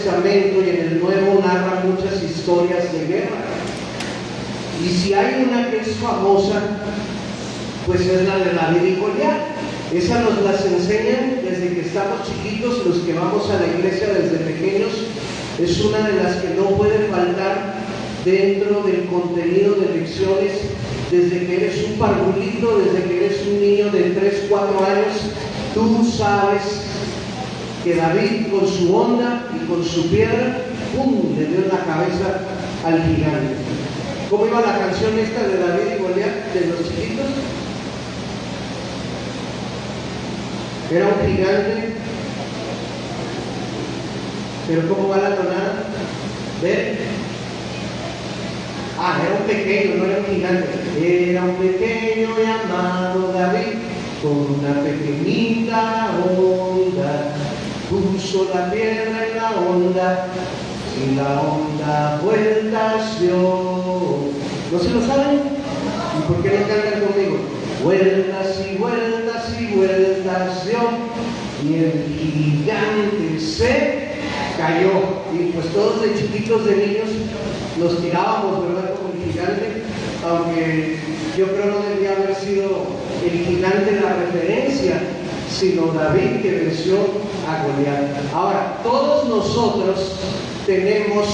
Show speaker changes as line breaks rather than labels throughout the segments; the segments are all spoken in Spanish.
Testamento y en el Nuevo narra muchas historias de guerra. Y si hay una que es famosa, pues es la de David y Goliat. Esa nos las enseñan desde que estamos chiquitos, los que vamos a la iglesia desde pequeños. Es una de las que no puede faltar dentro del contenido de lecciones, desde que eres un parvulito, desde que eres un niño de 3, 4 años. Tú sabes que David con su honda y con su piedra, ¡pum!, le dio en la cabeza al gigante. ¿Cómo iba la canción esta de David y Goliat de los chiquitos? Era un gigante, pero ¿cómo va la tonada? ¿Ven? Era un pequeño, no era un gigante. Era un pequeño llamado David, con una pequeñita honda, puso la piedra en la honda, y la honda vueltas dio. ¿No se lo saben? ¿Y por qué no cantan conmigo? Vueltas y vueltas y vueltas dio, y el gigante se cayó. Y pues todos de chiquitos, de niños, nos tirábamos, ¿verdad?, como el gigante, aunque yo creo no debía haber sido el gigante la referencia, sino David, que venció a Goliat. Ahora, todos nosotros tenemos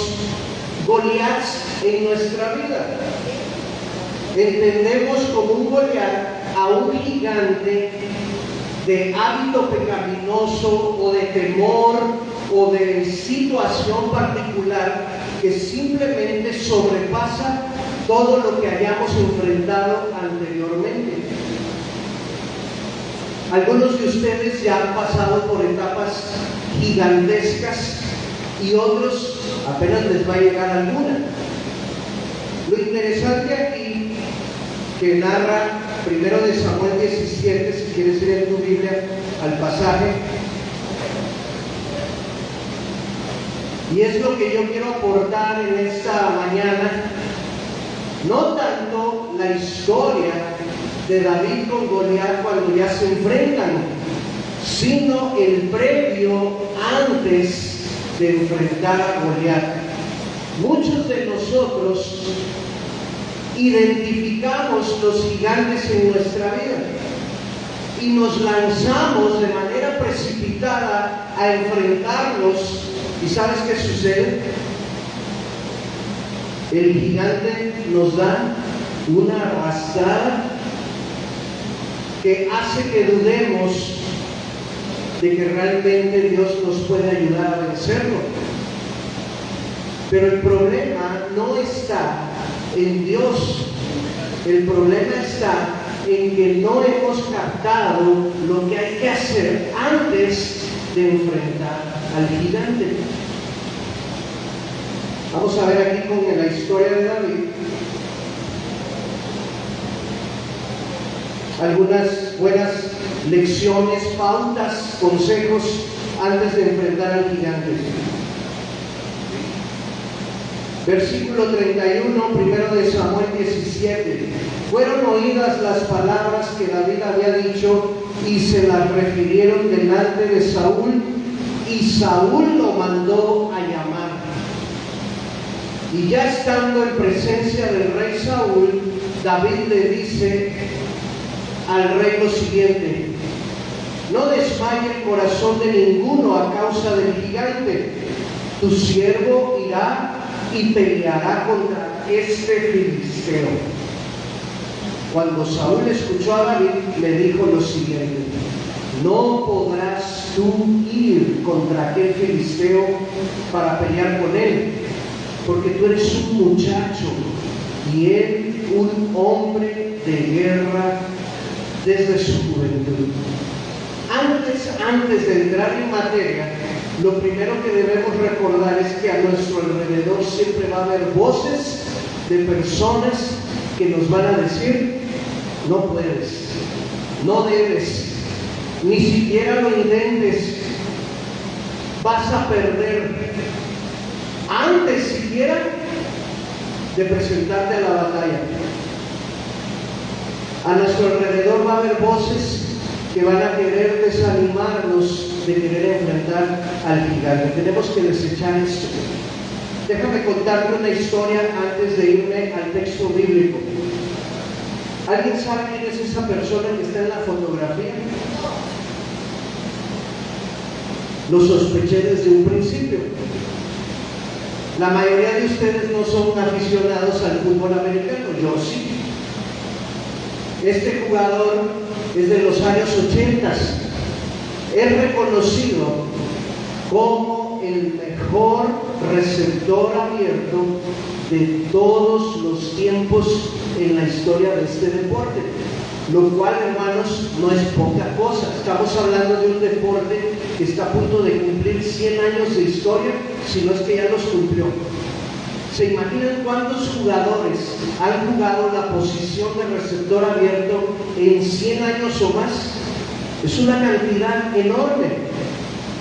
Goliats en nuestra vida. Entendemos como un Goliat a un gigante de hábito pecaminoso o de temor o de situación particular que simplemente sobrepasa todo lo que hayamos enfrentado anteriormente. Algunos de ustedes ya han pasado por etapas gigantescas y otros apenas les va a llegar alguna. Lo interesante aquí que narra 1 Samuel 17, si quieres ir en tu Biblia al pasaje, y es lo que yo quiero aportar en esta mañana, no tanto la historia de David con Goliat cuando ya se enfrentan, sino el previo antes de enfrentar a Goliat. Muchos de nosotros identificamos los gigantes en nuestra vida y nos lanzamos de manera precipitada a enfrentarlos. ¿Y sabes qué sucede? El gigante nos da una arrastrada que hace que dudemos de que realmente Dios nos puede ayudar a vencerlo. Pero el problema no está en Dios, el problema está en que no hemos captado lo que hay que hacer antes de enfrentar al gigante. Vamos a ver aquí con la historia de David algunas buenas lecciones, pautas, consejos antes de enfrentar al gigante. Versículo 31, 1 Samuel 17. Fueron oídas las palabras que David había dicho y se las refirieron delante de Saúl, y Saúl lo mandó a llamar. Y ya estando en presencia del rey Saúl, David le dice al rey lo siguiente: no desmaye el corazón de ninguno a causa del gigante. Tu siervo irá y peleará contra este filisteo. Cuando Saúl escuchó a David, le dijo lo siguiente: no podrás tú ir contra aquel filisteo para pelear con él, porque tú eres un muchacho y él un hombre de guerra desde su juventud. Antes de entrar en materia, lo primero que debemos recordar es que a nuestro alrededor siempre va a haber voces de personas que nos van a decir: no puedes, no debes, ni siquiera lo intentes, vas a perder. Antes siquiera de presentarte a la batalla, a nuestro alrededor va a haber voces que van a querer desanimarnos de querer enfrentar al gigante. Tenemos que desechar esto. Déjame contarte una historia antes de irme al texto bíblico. ¿Alguien sabe quién es esa persona que está en la fotografía? Lo sospeché desde un principio. La mayoría de ustedes no son aficionados al fútbol americano, yo sí. Este jugador es de los años 80. Es reconocido como el mejor receptor abierto de todos los tiempos en la historia de este deporte, lo cual, hermanos, no es poca cosa. Estamos hablando de un deporte que está a punto de cumplir 100 años de historia, si no es que ya los cumplió. ¿Se imaginan cuántos jugadores han jugado la posición de receptor abierto en 100 años o más? Es una cantidad enorme.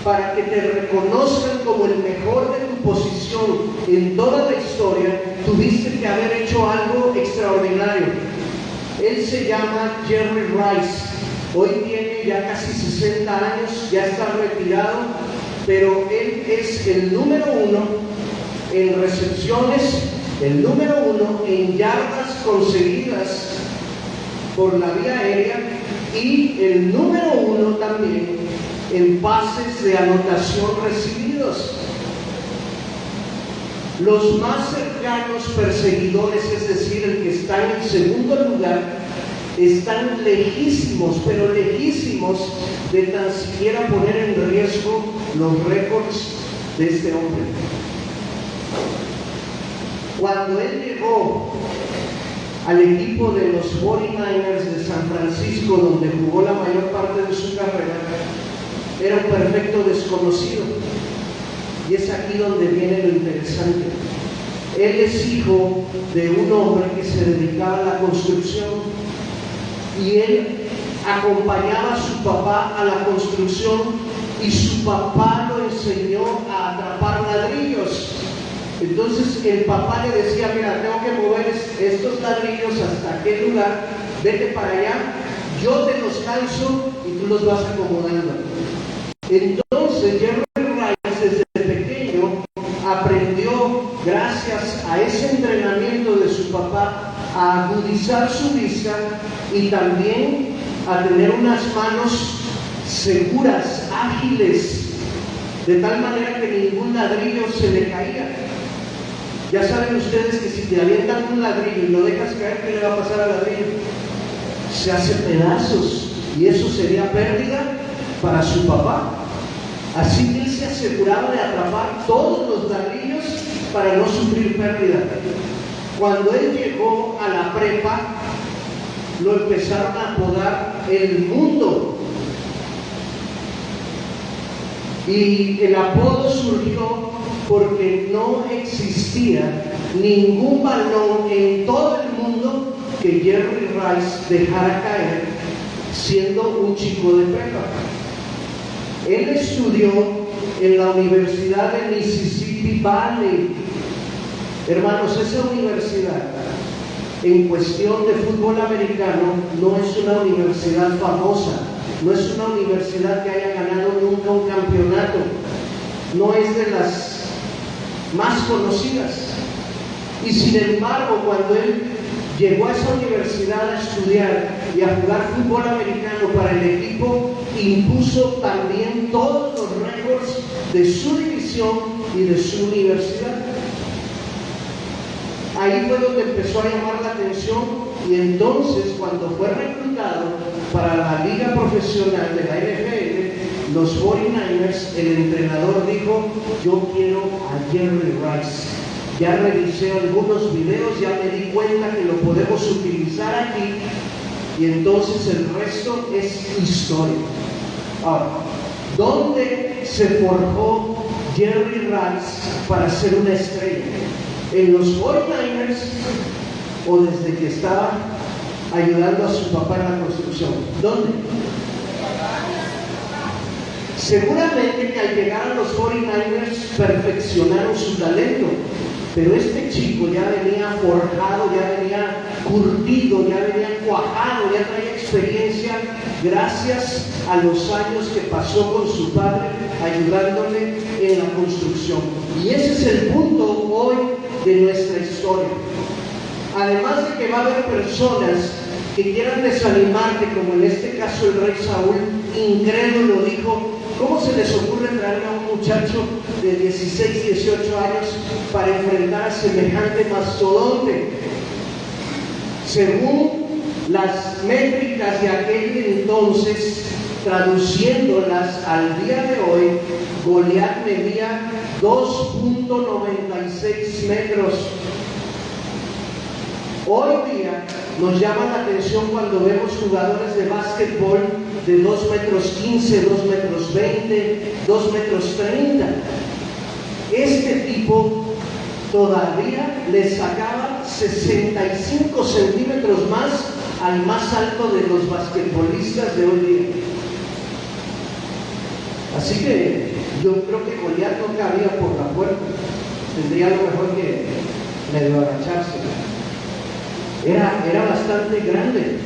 Para que te reconozcan como el mejor de tu posición en toda la historia, tuviste que haber hecho algo extraordinario. Él se llama Jerry Rice. Hoy tiene ya casi 60 años, ya está retirado, pero él es el número 1 en recepciones, el número 1 en yardas conseguidas por la vía aérea y el número 1 también en pases de anotación recibidos. Los más cercanos perseguidores, es decir, el que está en el segundo lugar, están lejísimos, pero lejísimos de tan siquiera poner en riesgo los récords de este hombre. Cuando él llegó al equipo de los 49ers de San Francisco, donde jugó la mayor parte de su carrera, era un perfecto desconocido. Y es aquí donde viene lo interesante. Él es hijo de un hombre que se dedicaba a la construcción y él acompañaba a su papá a la construcción y su papá lo enseñó a atrapar ladrillos. Entonces el papá le decía: mira, tengo que mover estos ladrillos hasta aquel lugar, vete para allá, yo te los calzo y tú los vas acomodando. Entonces Jerry Rice desde pequeño aprendió, gracias a ese entrenamiento de su papá, a agudizar su vista y también a tener unas manos seguras, ágiles, de tal manera que ningún ladrillo se le caía. Ya saben ustedes que si te avientan un ladrillo y lo dejas caer, ¿qué le va a pasar al ladrillo? Se hace pedazos y eso sería pérdida para su papá. Así que él se aseguraba de atrapar todos los ladrillos para no sufrir pérdida. Cuando él llegó a la prepa, lo empezaron a apodar el mundo. Y el apodo surgió porque no existía ningún balón en todo el mundo que Jerry Rice dejara caer siendo un chico de prepa. Él estudió en la Universidad de Mississippi Valley. Hermanos, esa universidad, en cuestión de fútbol americano, no es una universidad famosa, no es una universidad que haya ganado nunca un campeonato, no es de las más conocidas. Y sin embargo, cuando él llegó a esa universidad a estudiar y a jugar fútbol americano para el equipo, impuso también todos los récords de su división y de su universidad. Ahí fue donde empezó a llamar la atención y entonces, cuando fue reclutado para la liga profesional de la NFL, los 49ers, el entrenador dijo: yo quiero a Jerry Rice. Ya revisé algunos videos, ya me di cuenta que lo podemos utilizar aquí, y entonces el resto es historia. Ahora, ¿dónde se forjó Jerry Rice para ser una estrella? ¿En los 49ers o desde que estaba ayudando a su papá en la construcción? ¿Dónde? Seguramente que al llegar a los 49ers perfeccionaron su talento, Pero este chico ya venía forjado, ya venía curtido, ya venía cuajado, ya traía experiencia gracias a los años que pasó con su padre ayudándole en la construcción. Y ese es el punto hoy de nuestra historia. Además de que va a haber personas que quieran desanimarte, como en este caso el rey Saúl, incrédulo, dijo: ¿cómo se les ocurre traerme a un muchacho de 16, 18 años para enfrentar a semejante mastodonte? Según las métricas de aquel entonces, traduciéndolas al día de hoy, Goliat medía 2.96 metros. Hoy día nos llama la atención cuando vemos jugadores de básquetbol de 2 metros 15, 2 metros 20, 2 metros 30. Este tipo todavía le sacaba 65 centímetros más al más alto de los basquetbolistas de hoy día. Así que yo creo que Goliat no cabía por la puerta, tendría a lo mejor que medio agacharse. Era bastante grande,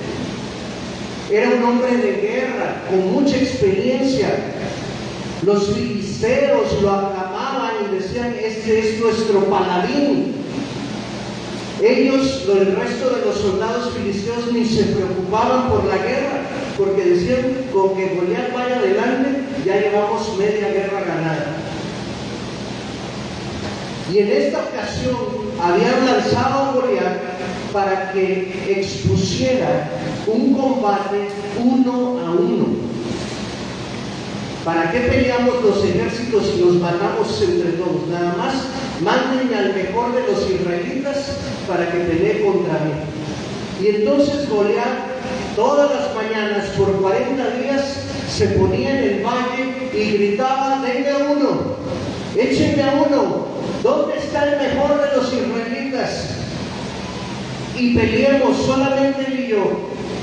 era un hombre de guerra con mucha experiencia. Los filisteos lo aclamaban y decían: este es nuestro paladín. Ellos, el resto de los soldados filisteos, ni se preocupaban por la guerra, porque decían: con que Goliat vaya adelante, ya llevamos media guerra ganada. Y en esta ocasión habían lanzado a Goliat para que expusiera un combate 1 a 1. ¿Para qué peleamos los ejércitos y los matamos entre todos? Nada más manden al mejor de los israelitas para que pelee contra mí. Y entonces Goliat todas las mañanas por 40 días se ponía en el valle y gritaba: denme a uno, échenme a uno, ¿dónde está el mejor de los israelitas? Y peleemos solamente él y yo.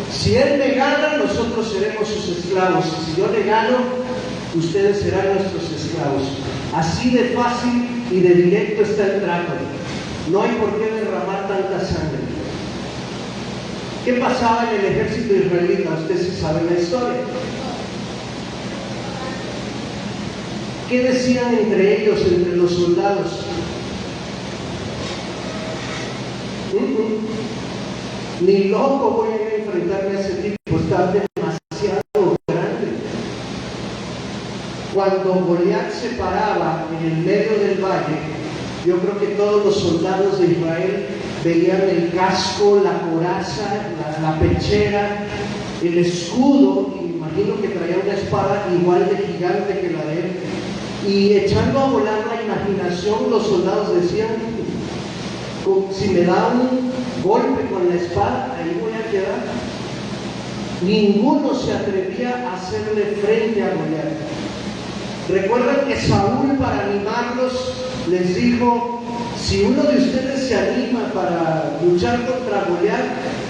Si él me gana, nosotros seremos sus esclavos. Y si yo le gano, ustedes serán nuestros esclavos. Así de fácil y de directo está el trato. No hay por qué derramar tanta sangre. ¿Qué pasaba en el ejército israelita? Ustedes sí saben la historia. ¿Qué decían entre ellos, entre los soldados? Ni loco voy a ir a enfrentarme a ese tipo, está demasiado grande. Cuando Goliat se paraba en el medio del valle, yo creo que todos los soldados de Israel veían el casco, la coraza, la pechera, el escudo, y me imagino que traía una espada igual de gigante que la de él. Y echando a volar la imaginación, los soldados decían: si me da un golpe con la espada, ahí voy a quedar. Ninguno se atrevía a hacerle frente a Goliat. Recuerdan que Saúl, para animarlos, les dijo: si uno de ustedes se anima para luchar contra Goliat,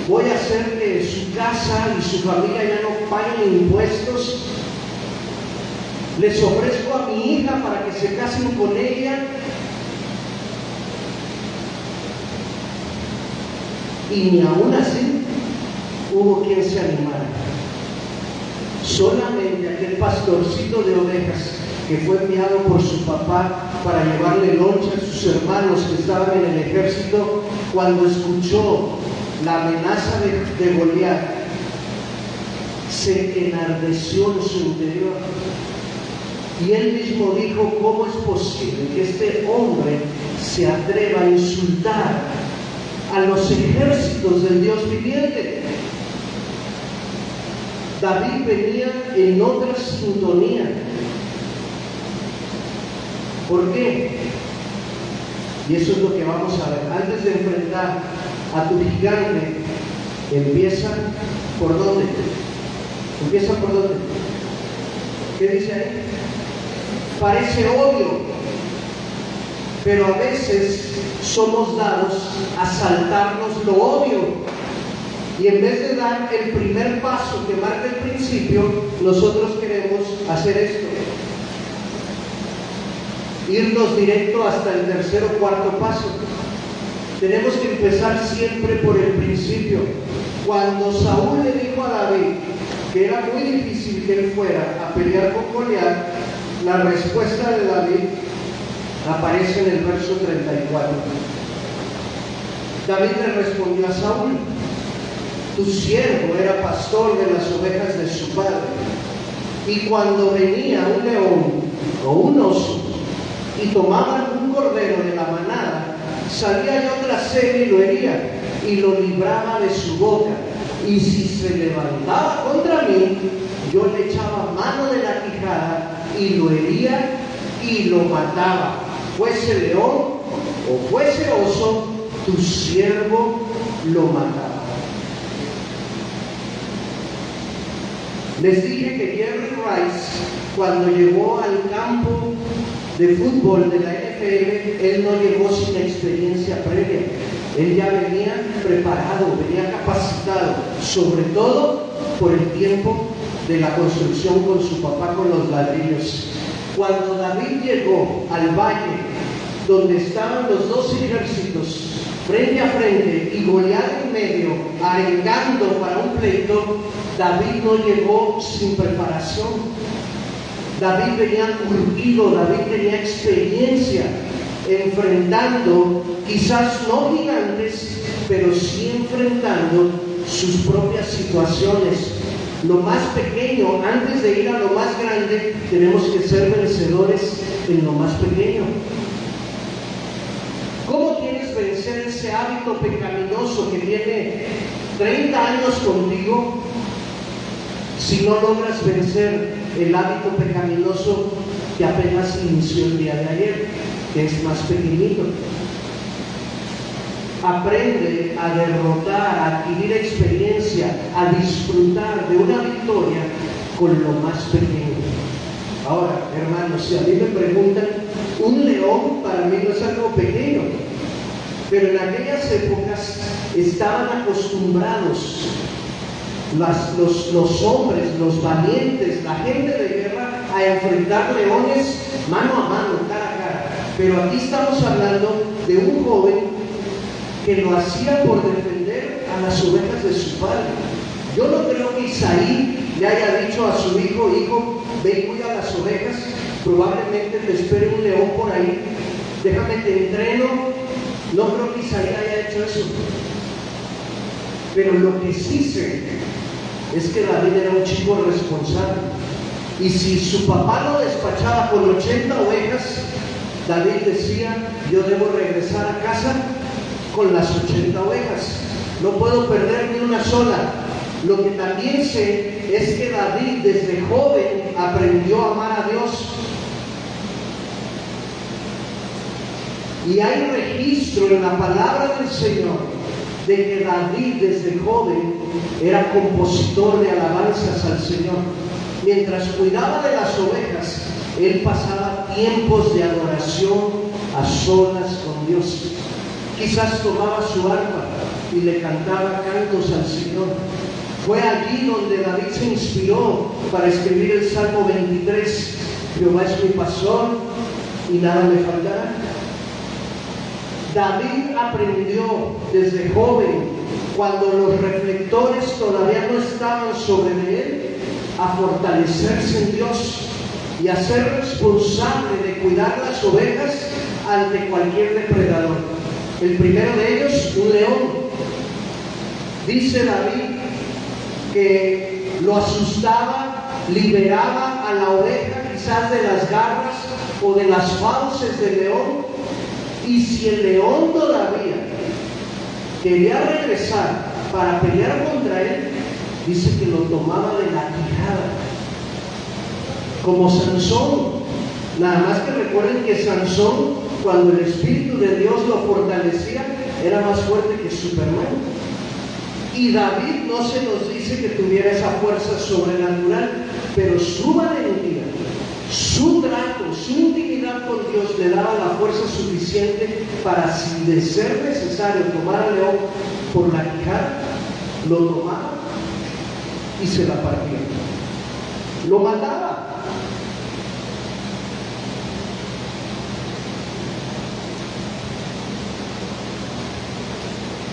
voy a hacer que su casa y su familia ya no paguen impuestos. Les ofrezco a mi hija para que se casen con ella. Y ni aún así hubo quien se animara. Solamente aquel pastorcito de ovejas que fue enviado por su papá para llevarle loncha a sus hermanos que estaban en el ejército, cuando escuchó la amenaza de Goliat, se enardeció en su interior. Y él mismo dijo: ¿cómo es posible que este hombre se atreva a insultar a los ejércitos del Dios viviente? David venía en otra sintonía. ¿Por qué? Y eso es lo que vamos a ver. Antes de enfrentar a tu gigante, empieza ¿por dónde? ¿Empieza por dónde? ¿Qué dice ahí? Parece obvio, pero a veces somos dados a saltarnos lo obvio. Y en vez de dar el primer paso que marca el principio, nosotros queremos hacer esto. irnos directo hasta el tercer o cuarto paso. Tenemos que empezar siempre por el principio. Cuando Saúl le dijo a David que era muy difícil que él fuera a pelear con Goliat, la respuesta de David aparece en el verso 34. David le respondió a Saúl: tu siervo era pastor de las ovejas de su padre, y cuando venía un león o un oso y tomaban un cordero de la manada, salía yo tras él y lo hería, y lo libraba de su boca. Y si se levantaba contra mí, yo le echaba mano de la quijada y lo hería y lo mataba. Fuese león o fuese oso, tu siervo lo mataba. Les dije que Jerry Rice, cuando llegó al campo de fútbol de la NFL, él no llegó sin experiencia previa. Él ya venía preparado, venía capacitado, sobre todo por el tiempo de la construcción con su papá, con los ladrillos. Cuando David llegó al valle donde estaban los dos ejércitos frente a frente y Goliat en medio, arengando para un pleito, David no llegó sin preparación. David venía curtido, David tenía experiencia enfrentando, quizás no gigantes, pero sí enfrentando sus propias situaciones. Lo más pequeño, antes de ir a lo más grande, tenemos que ser vencedores en lo más pequeño. ¿Cómo quieres vencer ese hábito pecaminoso que tiene 30 años contigo si no logras vencer el hábito pecaminoso que apenas inició el día de ayer, que es más pequeñito? Aprende a derrotar, a adquirir experiencia, a disfrutar de una victoria con lo más pequeño. Ahora, hermanos, si a mí me preguntan, un león para mí no es algo pequeño, pero en aquellas épocas estaban acostumbrados los hombres, los valientes, la gente de guerra, a enfrentar leones mano a mano, cara a cara. Pero aquí estamos hablando de un joven que lo hacía por defender a las ovejas de su padre. Yo no creo que Isaí le haya dicho a su hijo: hijo, ve y cuida las ovejas, probablemente te espere un león por ahí, déjame te entreno. No creo que Isaí haya hecho eso. Pero lo que sí sé es que David era un chico responsable, y si su papá lo despachaba con 80 ovejas, David decía: yo debo regresar a casa con las 80 ovejas, no puedo perder ni una sola. Lo que también sé es que David desde joven aprendió a amar a Dios, y hay registro en la palabra del Señor de que David desde joven era compositor de alabanzas al Señor. Mientras cuidaba de las ovejas, él pasaba tiempos de adoración a solas con Dios. Quizás tomaba su arpa y le cantaba cantos al Señor. Fue allí donde David se inspiró para escribir el Salmo 23. Jehová es mi pastor y nada me faltará. David aprendió desde joven, cuando los reflectores todavía no estaban sobre él, a fortalecerse en Dios y a ser responsable de cuidar las ovejas ante cualquier depredador. El primero de ellos, un león. Dice David que lo asustaba, liberaba a la oveja quizás de las garras o de las fauces del león, y si el león todavía quería regresar para pelear contra él, dice que lo tomaba de la quijada, como Sansón. Nada más que recuerden que Sansón, cuando el Espíritu de Dios lo fortalecía, era más fuerte que Superman. Y David no se nos dice que tuviera esa fuerza sobrenatural, pero su valentía, su trato, su intimidad con Dios le daba la fuerza suficiente para, si de ser necesario, tomar al león por la quijada, lo tomaba y se la partía, lo mataba.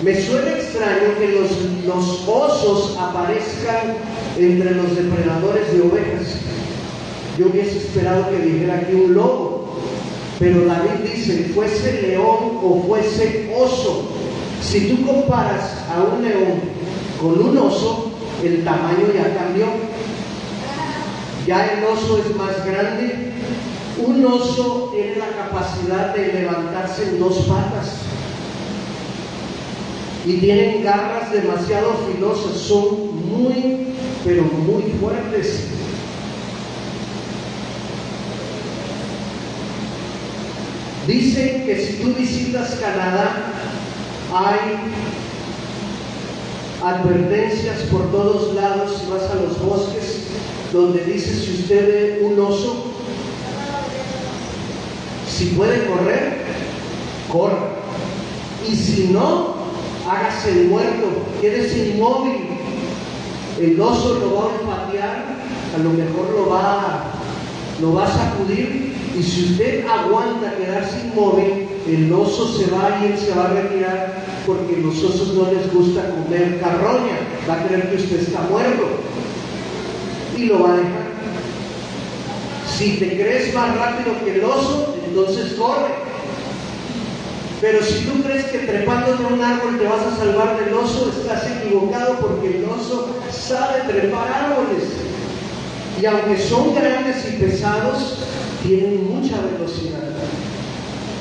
Me suena extraño que los osos aparezcan entre los depredadores de ovejas. Yo hubiese esperado que dijera aquí un lobo, pero David dice, fuese león o fuese oso. Si tú comparas a un león con un oso, el tamaño ya cambió. Ya el oso es más grande. Un oso tiene la capacidad de levantarse en dos patas y tienen garras demasiado filosas, son muy, pero muy fuertes. Dicen que si tú visitas Canadá, hay advertencias por todos lados si vas a los bosques, donde dice, si usted ve un oso, si puede correr, corra. Y si no, hágase el muerto, quédese inmóvil. El oso lo va a olfatear, a lo mejor lo va a sacudir, y si usted aguanta quedarse inmóvil, el oso se va y él se va a retirar, porque a los osos no les gusta comer carroña, va a creer que usted está muerto y lo va a dejar. Si te crees más rápido que el oso, entonces corre. Pero si tú crees que trepándote a un árbol te vas a salvar del oso, estás equivocado, porque el oso sabe trepar árboles. Y aunque son grandes y pesados, tienen mucha velocidad.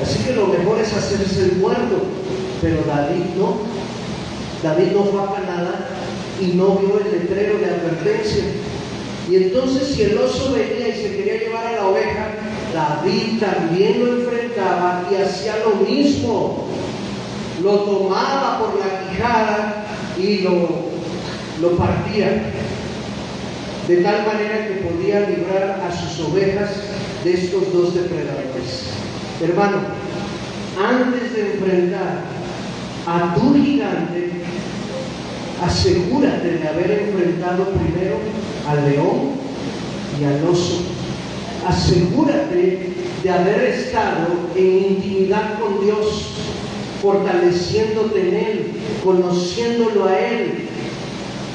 Así que lo mejor es hacerse el muerto. Pero David no. David no fue a Canadá y no vio el letrero de advertencia. Y entonces, si el oso venía y se quería llevar a la oveja, David también lo enfrentaba y hacía lo mismo. Lo tomaba por la quijada y lo partía, de tal manera que podía librar a sus ovejas de estos dos depredadores. Hermano, antes de enfrentar a tu gigante, asegúrate de haber enfrentado primero al león y al oso. Asegúrate de haber estado en intimidad con Dios, fortaleciéndote en Él, conociéndolo a Él,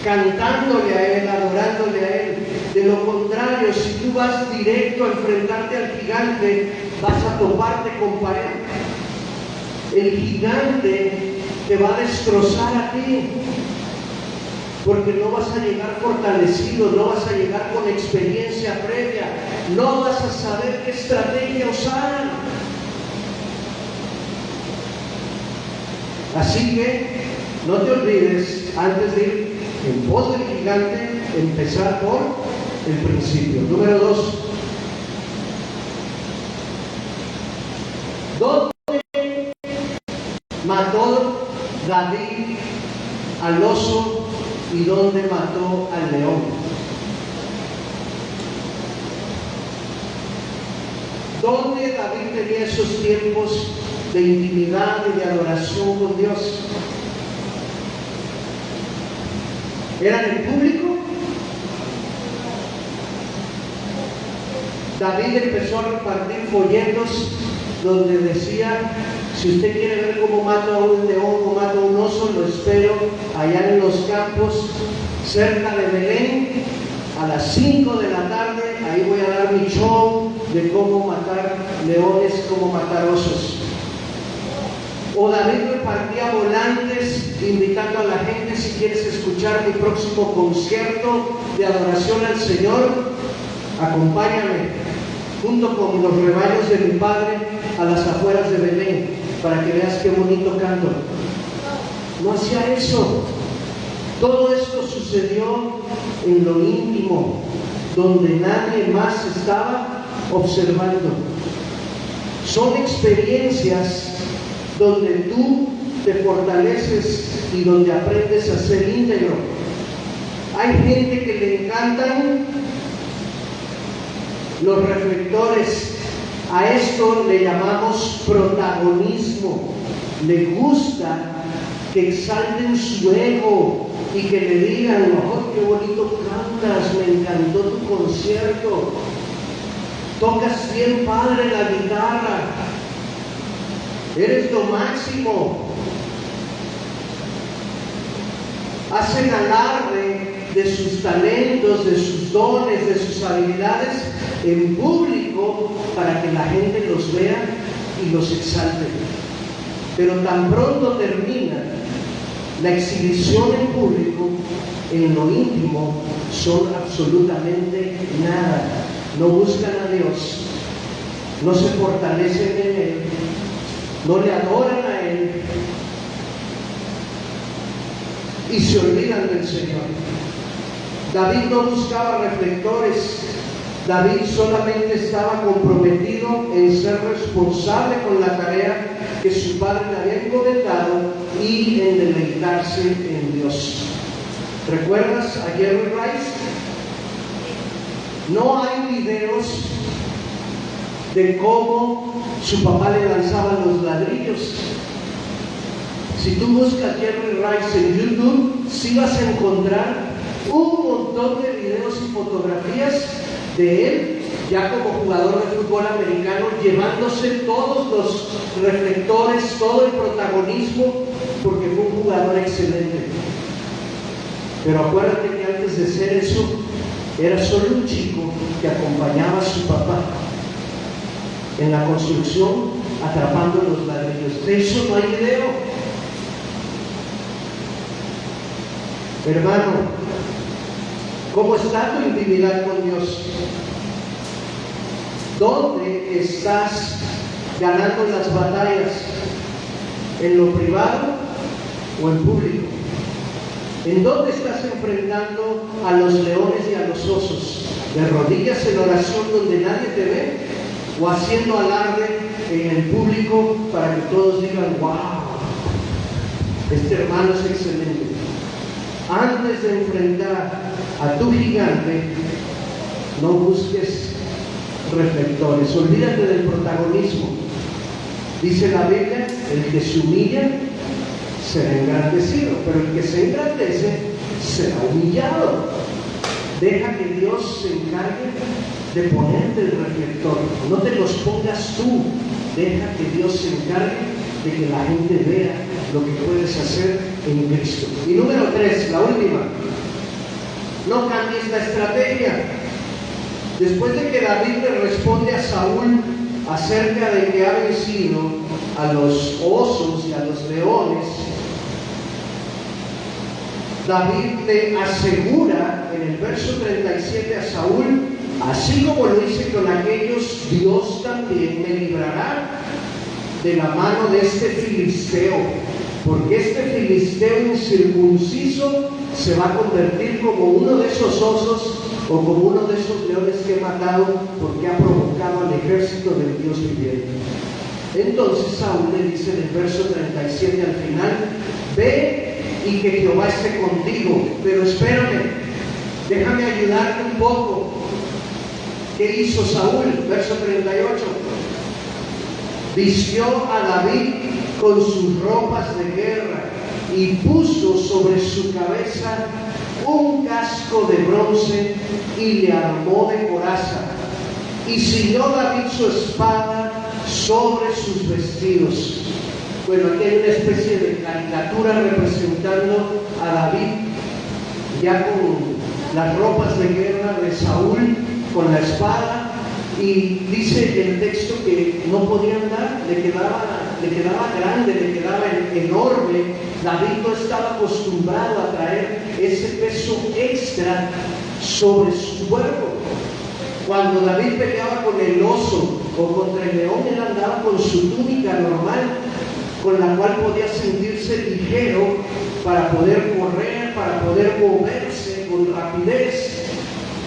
cantándole a Él, adorándole a Él. De lo contrario, si tú vas directo a enfrentarte al gigante, vas a toparte con pared. El gigante te va a destrozar a ti, porque no vas a llegar fortalecido, no vas a llegar con experiencia previa, no vas a saber qué estrategia usar. Así que no te olvides, antes de ir en pos del gigante, empezar por el principio. Número 2. ¿Dónde mató David al oso y dónde mató al león? ¿Dónde David tenía esos tiempos de intimidad y de adoración con Dios? ¿Era en el público? David empezó a repartir folletos donde decía, si usted quiere ver cómo mato a un león o mato a un oso, lo espero allá en los campos cerca de Belén a las 5 de la tarde. Ahí voy a dar mi show de cómo matar leones, cómo matar osos. O David repartía volantes invitando a la gente: si quieres escuchar mi próximo concierto de adoración al Señor, acompáñame junto con los rebaños de mi padre a las afueras de Belén, para que veas qué bonito canto. No hacía eso. Todo esto sucedió en lo íntimo, donde nadie más estaba observando. Son experiencias donde tú te fortaleces y donde aprendes a ser íntegro. Hay gente que le encantan los reflectores. A esto le llamamos protagonismo. Le gusta que exalten su ego y que le digan: ¡oh, qué bonito cantas! Me encantó tu concierto. Tocas bien padre la guitarra. Eres lo máximo. hacen alarde de sus talentos, de sus dones, de sus habilidades en público para que la gente los vea y los exalte. Pero tan pronto termina la exhibición en público, en lo íntimo son absolutamente nada. No buscan a Dios, no se fortalecen en Él, no le adoran a Él y se olvidan del Señor. David no buscaba reflectores. David solamente estaba comprometido en ser responsable con la tarea que su padre le había encomendado y en deleitarse en Dios. ¿Recuerdas a Jerry Rice? No hay videos de cómo su papá le lanzaba los ladrillos. Si tú buscas Jerry Rice en YouTube, sí vas a encontrar un montón de videos y fotografías de él, ya como jugador de fútbol americano, llevándose todos los reflectores, todo el protagonismo, porque fue un jugador excelente. Pero acuérdate que antes de ser eso, era solo un chico que acompañaba a su papá en la construcción, atrapando los ladrillos. De eso no hay video. Hermano, ¿cómo está tu intimidad con Dios? ¿Dónde estás ganando las batallas? ¿En lo privado o en público? ¿En dónde estás enfrentando a los leones y a los osos? ¿De rodillas en oración donde nadie te ve? ¿O haciendo alarde en el público para que todos digan, wow, este hermano es excelente? Antes de enfrentar a tu gigante, no busques reflectores, olvídate del protagonismo. Dice la Biblia, el que se humilla será engrandecido, pero el que se engrandece será humillado. Deja que Dios se encargue de ponerte el reflector, no te los pongas tú, deja que Dios se encargue de que la gente vea lo que puedes hacer en Cristo. Y número 3, la última, no cambies la estrategia. Después de que David le responde a Saúl acerca de que ha vencido a los osos y a los leones, David le asegura en el verso 37 a Saúl, así como lo hice con aquellos, Dios también me librará de la mano de este filisteo, porque este filisteo incircunciso se va a convertir como uno de esos osos o como uno de esos leones que he matado, porque ha provocado al ejército del Dios viviente. Entonces Saúl le dice en el verso 37 al final, ve y que Jehová esté contigo, pero espérame, déjame ayudarte un poco. ¿Qué hizo Saúl? Verso 38. Vistió a David con sus ropas de guerra y puso sobre su cabeza un casco de bronce y le armó de coraza, y ciñó David su espada sobre sus vestidos. Bueno, aquí hay una especie de caricatura representando a David ya con las ropas de guerra de Saúl, con la espada, y dice el texto que no podía andar, le quedaba grande, le quedaba enorme. David no estaba acostumbrado a traer ese peso extra sobre su cuerpo. Cuando David peleaba con el oso o contra el león, él andaba con su túnica normal, con la cual podía sentirse ligero para poder correr, para poder moverse con rapidez.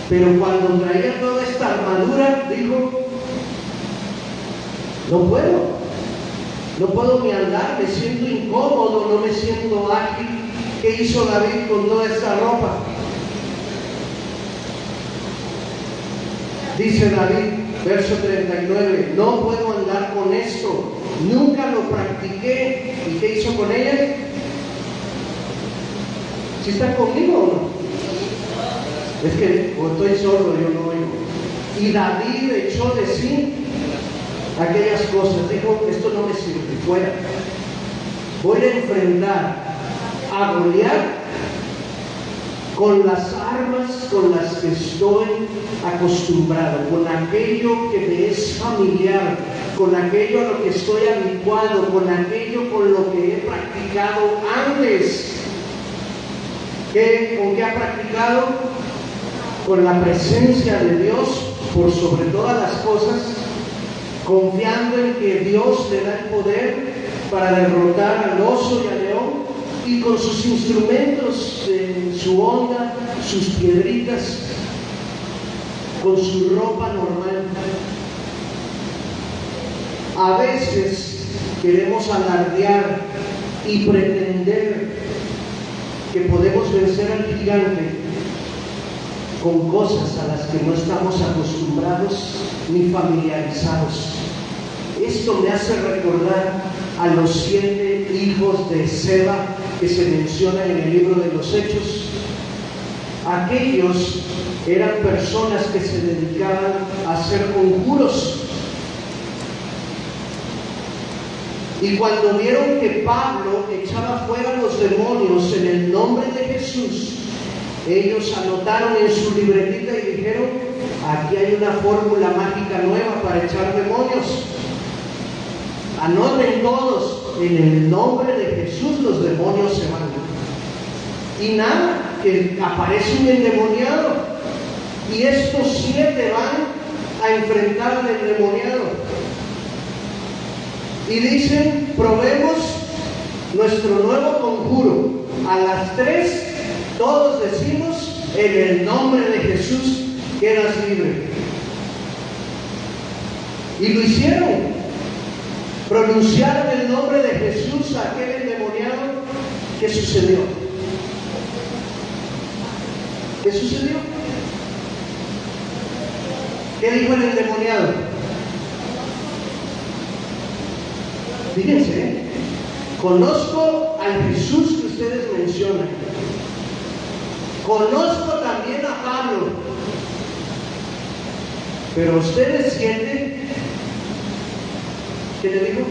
Pero cuando traía toda esta armadura, dijo, no puedo ni andar, me siento incómodo, no me siento ágil. ¿Qué hizo David con toda esta ropa? Dice David, verso 39, no puedo andar con esto, nunca lo practiqué. ¿Y qué hizo con ella? ¿Sí están conmigo o no? Es que o estoy sordo, yo no oigo. Y David echó de sí aquellas cosas, dijo, esto no me sirve, fuera. Voy a enfrentar a Goliat con las armas con las que estoy acostumbrado, con aquello que me es familiar, con aquello a lo que estoy habituado, con aquello con lo que he practicado antes. ¿Con qué ha practicado? Con la presencia de Dios por sobre todas las cosas, confiando en que Dios le da el poder para derrotar al oso y al león, y con sus instrumentos, su onda, sus piedritas, con su ropa normal. A veces queremos alardear y pretender que podemos vencer al gigante con cosas a las que no estamos acostumbrados ni familiarizados. Esto me hace recordar a los 7 hijos de Seba que se mencionan en el libro de los Hechos. Aquellos eran personas que se dedicaban a hacer conjuros. Y cuando vieron que Pablo echaba fuera los demonios en el nombre de Jesús, ellos anotaron en su libretita y dijeron: aquí hay una fórmula mágica nueva para echar demonios. Anoten todos, en el nombre de Jesús los demonios se van. Y nada, que aparece un endemoniado, y estos 7 van a enfrentar al endemoniado y dicen: probemos nuestro nuevo conjuro. A las 3 todos decimos: en el nombre de Jesús quedas libre. Y lo hicieron. Pronunciaron el nombre de Jesús a aquel endemoniado. ¿Qué sucedió? ¿Qué sucedió? ¿Qué dijo el endemoniado? Fíjense, conozco al Jesús que ustedes mencionan. Conozco también a Pablo. Pero ustedes sienten, ¿qué le digo?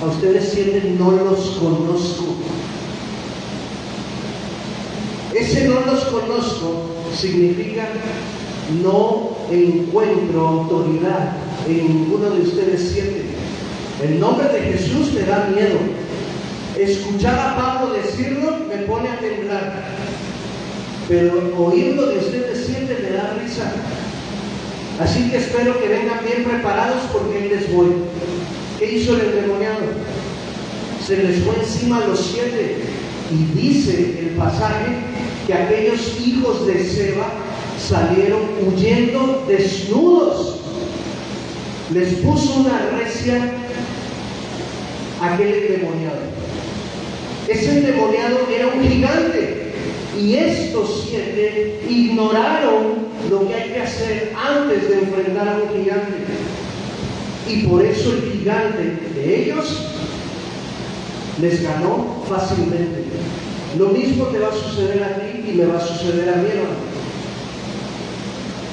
A ustedes sienten: no los conozco. Ese no los conozco significa no encuentro autoridad en ninguno de ustedes 7. El nombre de Jesús me da miedo. Escuchar a Pablo decirlo me pone a temblar. Pero oírlo de ustedes 7 me da risa. Así que espero que vengan bien preparados, porque ahí les voy. ¿Qué hizo el endemoniado? Se les fue encima a los 7. Y dice el pasaje que aquellos hijos de Seba salieron huyendo desnudos. Les puso una recia aquel endemoniado. Ese endemoniado era un gigante, y estos 7 ignoraron lo que hay que hacer antes de enfrentar a un gigante, y por eso el gigante de ellos les ganó fácilmente. Lo mismo te va a suceder a ti y me va a suceder a mí, hermano.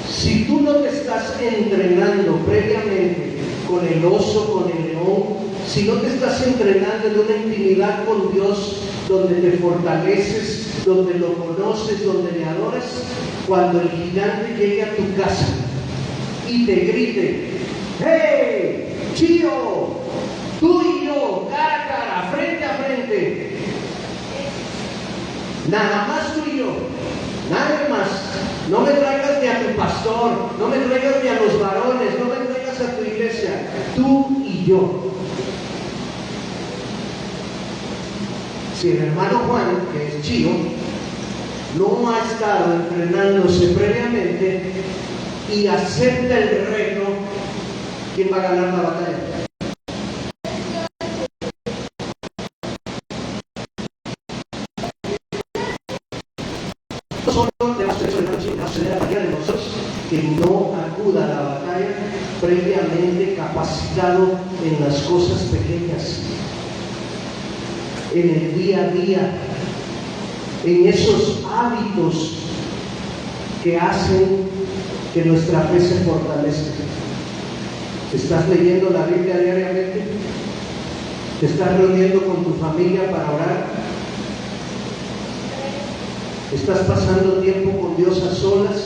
Si tú no te estás entrenando previamente con el oso, con el león, si no te estás entrenando en una intimidad con Dios, donde te fortaleces, donde lo conoces, donde le adoras, cuando el gigante llegue a tu casa y te grite: ¡hey, Chío! Tú y yo, cara a cara, frente a frente, nada más tú y yo, nadie más. No me traigas ni a tu pastor, no me traigas ni a los varones, no me traigas a tu iglesia, tú y yo. Si el hermano Juan, que es Chío, no ha estado entrenándose previamente y acepta el reto, ¿quién va a ganar la batalla? No solo te va a suceder a cualquiera de nosotros que no acuda a la batalla previamente capacitado en las cosas pequeñas, en el día a día, en esos hábitos que hacen que nuestra fe se fortalezca. ¿Estás leyendo la Biblia diariamente? ¿Te estás reuniendo con tu familia para orar? ¿Estás pasando tiempo con Dios a solas?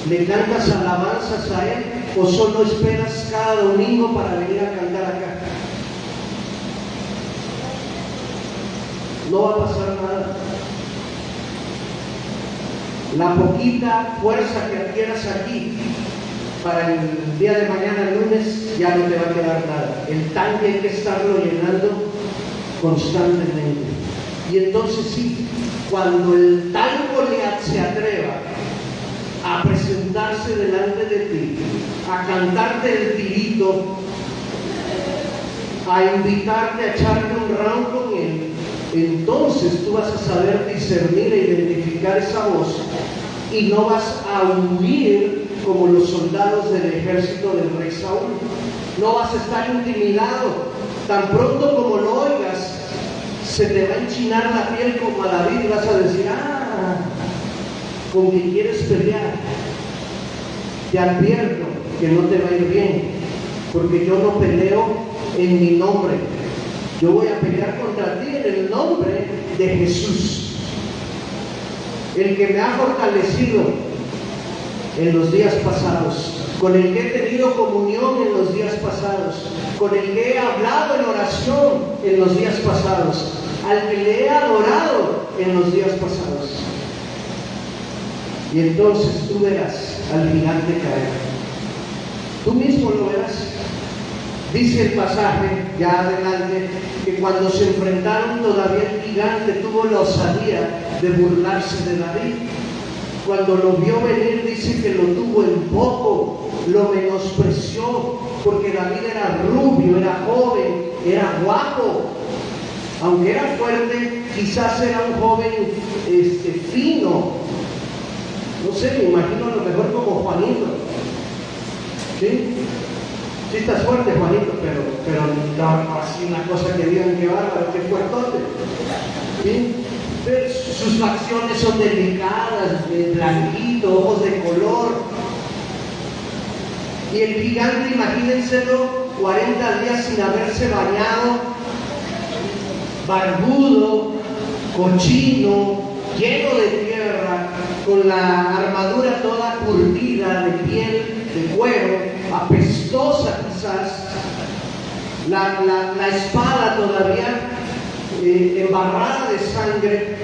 ¿Le cantas alabanzas a Él o solo esperas cada domingo para venir a cantar acá? No va a pasar nada. La poquita fuerza que adquieras aquí para el día de mañana, el lunes, ya no te va a quedar nada. El tanque hay que estarlo llenando constantemente. Y entonces sí, cuando el tal Goliat se atreva a presentarse delante de ti, a cantarte el tirito, a invitarte a echarte un round con él, entonces tú vas a saber discernir e identificar esa voz y no vas a huir como los soldados del ejército del rey Saúl. No vas a estar intimidado. Tan pronto como lo oigas, se te va a enchinar la piel como a David y vas a decir, con quien quieres pelear. Te advierto que no te va a ir bien, porque yo no peleo en mi nombre. Yo voy a pelear contra ti en el nombre de Jesús, el que me ha fortalecido en los días pasados, con el que he tenido comunión en los días pasados, con el que he hablado en oración en los días pasados, al que le he adorado en los días pasados. Y entonces tú verás al gigante caer. Tú mismo lo verás. Dice el pasaje, ya adelante, que cuando se enfrentaron todavía el gigante tuvo la osadía de burlarse de David. Cuando lo vio venir, dice que lo tuvo en poco, lo menospreció, porque David era rubio, era joven, era guapo. Aunque era fuerte, quizás era un joven fino. No sé, me imagino a lo mejor como Juanito. ¿Sí? Sí estás fuerte, Juanito, pero no así una cosa que digan que bárbaro, que fuertote. ¿Sí? Pero sus facciones son delicadas, de blanquito, ojos de color. Y el gigante, imagínenselo, 40 días sin haberse bañado, barbudo, cochino, lleno de tierra, con la armadura toda curtida de piel, de cuero, apestosa quizás, la espada todavía embarrada de sangre,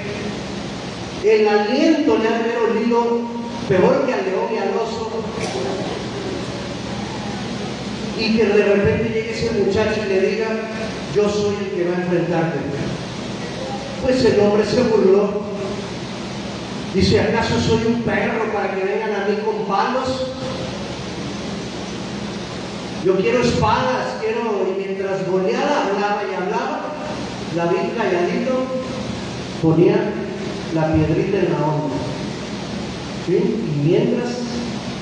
el aliento le ha de haber olido peor que al león y al oso, y que de repente llegue ese muchacho y le diga, yo soy el que va a enfrentarte. Pues el hombre se burló. Dice, ¿acaso soy un perro para que vengan a mí con palos? Yo quiero espadas, y mientras Goliat hablaba y hablaba, David calladito ponía la piedrita en la onda. ¿Sí? Y mientras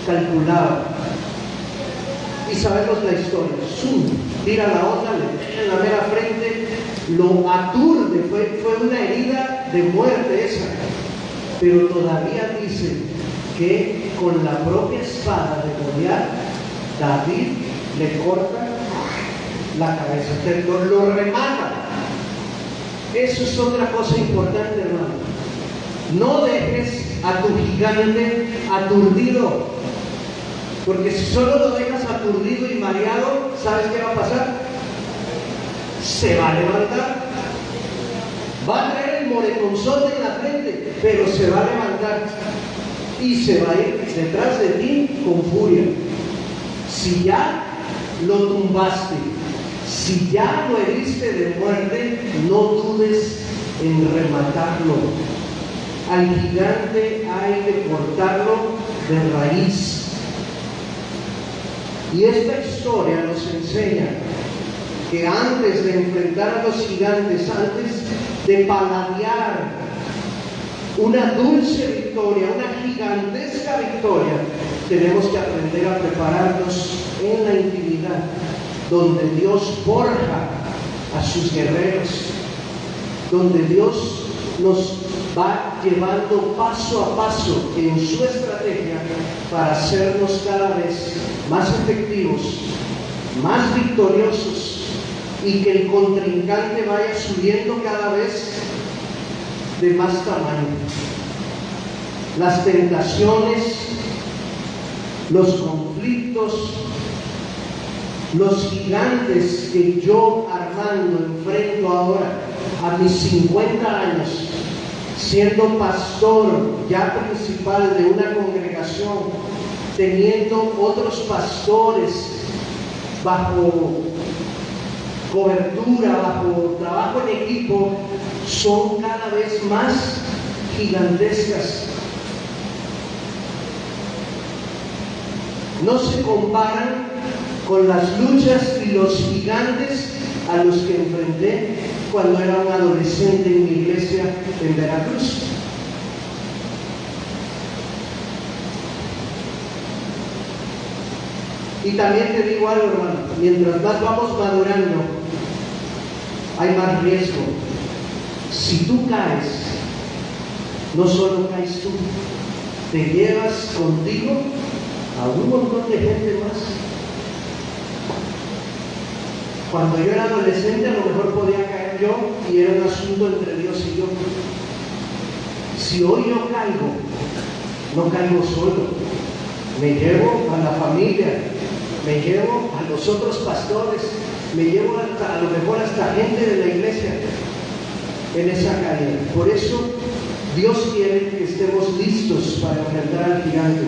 calculaba. Y sabemos la historia. Tira la onda, le pega en la mera frente, lo aturde, fue una herida de muerte esa. Pero todavía dice que con la propia espada de Goliat, David le corta la cabeza, lo remata. Eso es otra cosa importante, hermano. No dejes a tu gigante aturdido, porque si solo lo dejas aturdido y mareado, ¿sabes qué va a pasar? Se va a levantar. Va a traer el moretonzote en la frente, pero se va a levantar y se va a ir detrás de ti con furia. Si ya lo tumbaste, si ya lo heriste de muerte, no dudes en rematarlo. Al gigante hay que cortarlo de raíz. Y esta historia nos enseña que antes de enfrentar a los gigantes, antes de paladear una dulce victoria, una gigantesca victoria, tenemos que aprender a prepararnos en la intimidad, donde Dios forja a sus guerreros, donde Dios nos va llevando paso a paso en su estrategia para hacernos cada vez más efectivos, más victoriosos, y que el contrincante vaya subiendo cada vez de más tamaño. Las tentaciones, los conflictos, los gigantes que yo, Armando, enfrento ahora a mis 50 años, siendo pastor ya principal de una congregación, teniendo otros pastores bajo cobertura, bajo trabajo en equipo, son cada vez más gigantescas. No se comparan con las luchas y los gigantes a los que enfrenté cuando era un adolescente en mi iglesia en Veracruz. Y también te digo algo, hermano, mientras más vamos madurando, hay más riesgo. Si tú caes, no solo caes tú, te llevas contigo a un montón de gente más. Cuando yo era adolescente, a lo mejor podía caer yo y era un asunto entre Dios y yo. Si hoy yo caigo, no caigo solo, me llevo a la familia, me llevo a los otros pastores, me llevo a lo mejor hasta gente de la iglesia en esa caída. Por eso Dios quiere que estemos listos para enfrentar al gigante.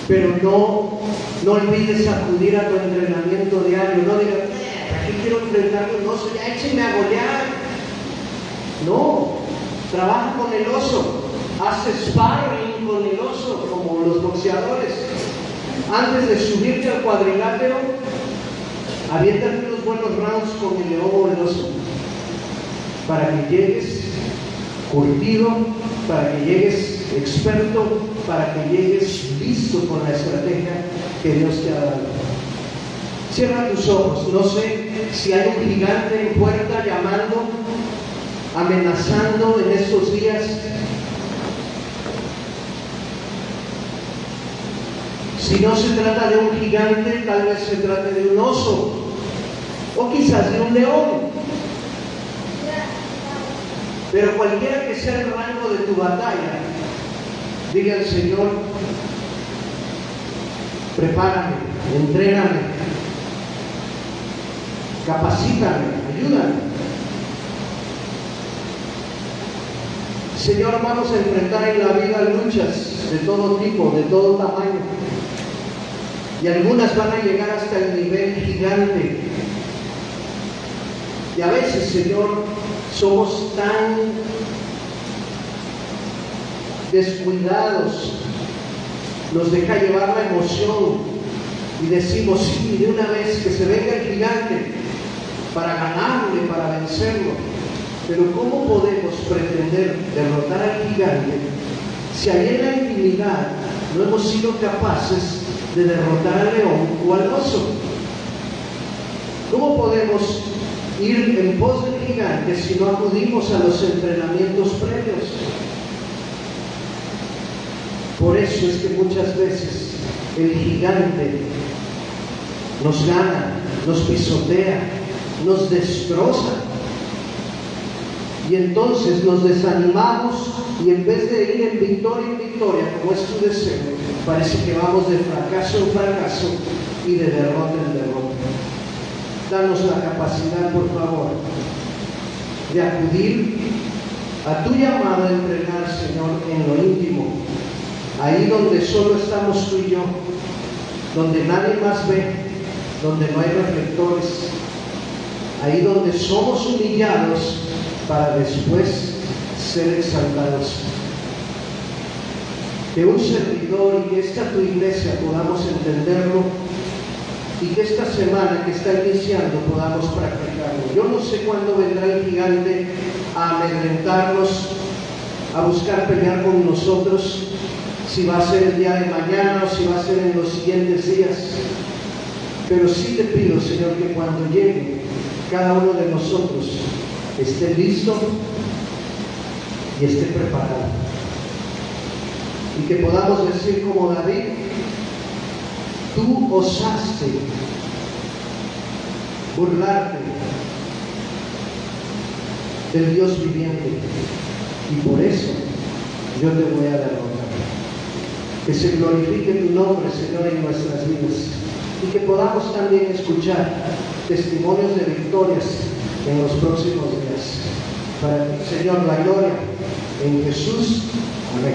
Pero no olvides acudir a tu entrenamiento diario. No digas, aquí quiero enfrentar un oso, ya échenme a golear. No, trabaja con el oso, haz sparring con el oso, como los boxeadores. Antes de subirte al cuadrilátero, aviéntate unos buenos rounds con el león o el oso, para que llegues curtido, para que llegues experto, para que llegues listo con la estrategia que Dios te ha dado. Cierra tus ojos. No sé si hay un gigante en puerta llamando, amenazando en estos días. Si no se trata de un gigante, tal vez se trate de un oso, o quizás de un león. Pero cualquiera que sea el rango de tu batalla, diga al Señor, prepárame, entréname, capacítame, ayúdame. Señor, vamos a enfrentar en la vida luchas de todo tipo, de todo tamaño. Y algunas van a llegar hasta el nivel gigante. Y a veces, Señor, somos tan descuidados, nos deja llevar la emoción y decimos, sí, de una vez que se venga el gigante para ganarle, para vencerlo. Pero ¿cómo podemos pretender derrotar al gigante si ahí en la intimidad no hemos sido capaces de derrotar al león o al oso? ¿Cómo podemos ir en pos del gigante si no acudimos a los entrenamientos previos? Por eso es que muchas veces el gigante nos gana, nos pisotea, nos destroza. Y entonces nos desanimamos y en vez de ir en victoria, como es tu deseo, parece que vamos de fracaso en fracaso y de derrota en derrota. Danos la capacidad, por favor, de acudir a tu llamado a entrenar, Señor, en lo íntimo, ahí donde solo estamos tú y yo, donde nadie más ve, donde no hay reflectores, ahí donde somos humillados para después ser exaltados. Que un servidor y que esta tu iglesia podamos entenderlo y que esta semana que está iniciando podamos practicarlo. Yo no sé cuándo vendrá el gigante a amedrentarnos, a buscar pelear con nosotros, si va a ser el día de mañana o si va a ser en los siguientes días. Pero sí te pido, Señor, que cuando llegue cada uno de nosotros esté listo y esté preparado. Y que podamos decir como David, tú osaste burlarte del Dios viviente. Y por eso yo te voy a derrotar. Que se glorifique tu nombre, Señor, en nuestras vidas. Y que podamos también escuchar testimonios de victorias en los próximos días. Para ti, Señor, la gloria en Jesús. Amén.